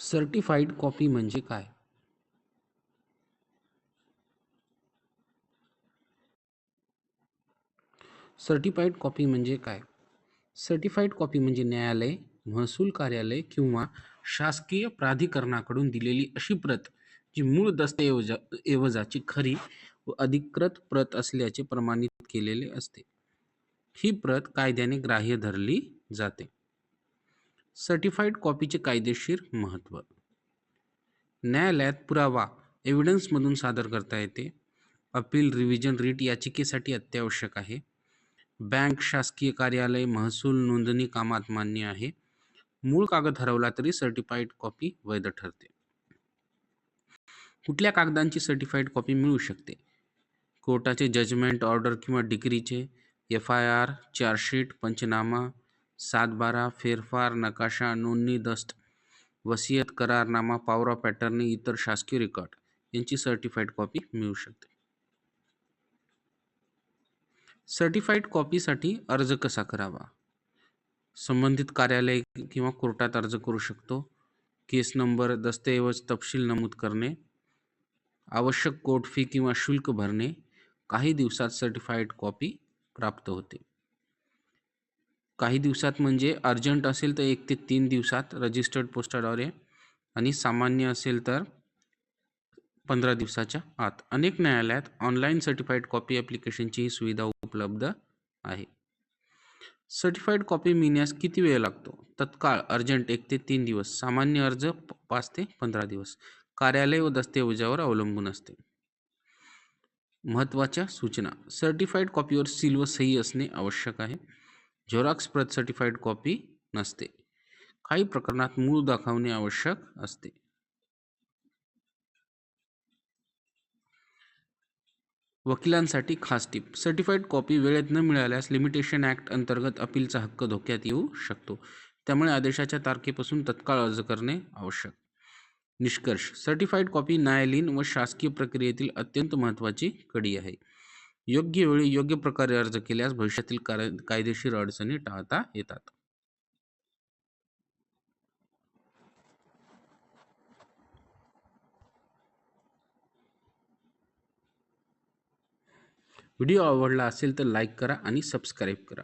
Certified copy म्हणजे काय? Certified copy म्हणजे काय? सर्टिफाईड कॉपी म्हणजे न्यायालय, महसूल कार्यालय किंवा शासकीय प्राधिकरणाकडून दिलेली अशी प्रत जी मूळ दस्तऐवजाची खरी व अधिकृत प्रत असल्याचे प्रमाणित केलेले असते. ही प्रत कायद्याने ग्राह्य धरली जाते. सर्टिफाईड कॉपीचे कायदेशीर महत्त्व. न्यायालयात पुरावा एव्हिडन्समधून सादर करता येते. अपील, रिव्हिजन, रिट याचिकेसाठी अत्यावश्यक आहे. बँक, शासकीय कार्यालय, महसूल नोंदणी कामात मान्य आहे. मूळ कागद हरवला तरी सर्टिफाईड कॉपी वैध ठरते. कुठल्या कागदांची सर्टिफाईड कॉपी मिळू शकते? कोर्टाचे जजमेंट, ऑर्डर किंवा डिग्रीचे, FIR, चार्जशीट, पंचनामा, 7/12, फेरफार, नकाशा, नोंदणी दस्त, वसियत, करारनामा, पॉवर ऑफ अटर्नी, इतर शासकीय रेकॉर्ड यांची सर्टिफाईड कॉपी मिळू शकते. सर्टिफाईड कॉपीसाठी अर्ज कसा करावा? संबंधित कार्यालय किंवा कोर्टात अर्ज करू शकतो. केस नंबर, दस्तऐवज तपशील नमूद करणे, आवश्यक कोर्ट फी किंवा शुल्क भरणे. काही दिवसात सर्टिफाईड कॉपी प्राप्त होते. काही दिवसात म्हणजे अर्जंट असेल तर 1 ते 3 दिवसात रजिस्टर्ड पोस्टाद्वारे आणि सामान्य असेल तर 15 दिवसाच्या आत. अनेक न्यायालयात ऑनलाईन सर्टिफाईड कॉपी ॲप्लिकेशनची ही सुविधा उपलब्ध आहे. सर्टिफाईड कॉपी मिळण्यास किती वेळ लागतो? तत्काळ अर्जंट 1 ते 3 दिवस, सामान्य अर्ज 5 ते 15 दिवस. कार्यालय व दस्तऐवजावर अवलंबून असते. महत्त्वाच्या सूचना. सर्टिफाईड कॉपीवर सील व सही असणे आवश्यक आहे. झेरॉक्स प्रत सर्टिफाईड कॉपी नसते. काही प्रकरणात मूळ दाखवणे आवश्यक असते. वकिलांसाठी खास टीप. सर्टिफाईड कॉपी वेळेत न मिळाल्यास लिमिटेशन ॲक्ट अंतर्गत अपीलचा हक्क धोक्यात येऊ शकतो. त्यामुळे आदेशाच्या तारखेपासून तत्काळ अर्ज करणे आवश्यक. निष्कर्ष. सर्टिफाईड कॉपी न्यायालयीन व शासकीय प्रक्रियेतील अत्यंत महत्त्वाची कडी आहे. योग्य वेळी योग्य प्रकारे अर्ज केल्यास भविष्यातील कायदेशीर अडचणी टाळता येतात. व्हिडिओ आवडला असेल तर लाईक करा आणि सबस्क्राईब करा.